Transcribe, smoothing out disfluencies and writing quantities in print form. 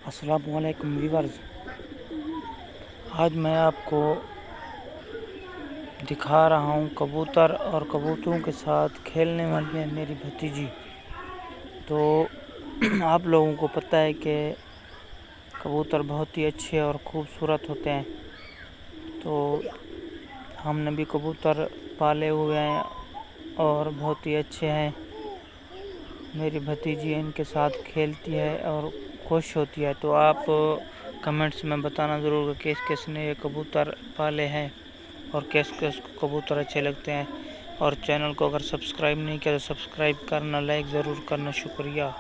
अस्सलामुअलैकुम व्यूअर्स। आज मैं आपको दिखा रहा हूँ कबूतर और कबूतरों के साथ खेलने वाली है मेरी भतीजी। तो आप लोगों को पता है कि कबूतर बहुत ही अच्छे और खूबसूरत होते हैं। तो हमने भी कबूतर पाले हुए हैं और बहुत ही अच्छे हैं। मेरी भतीजी इनके साथ खेलती है और खुश होती है। तो आप कमेंट्स में बताना ज़रूर कि किसने ये कबूतर पाले हैं और किस कबूतर अच्छे लगते हैं। और चैनल को अगर सब्सक्राइब नहीं किया तो सब्सक्राइब करना, लाइक ज़रूर करना। शुक्रिया।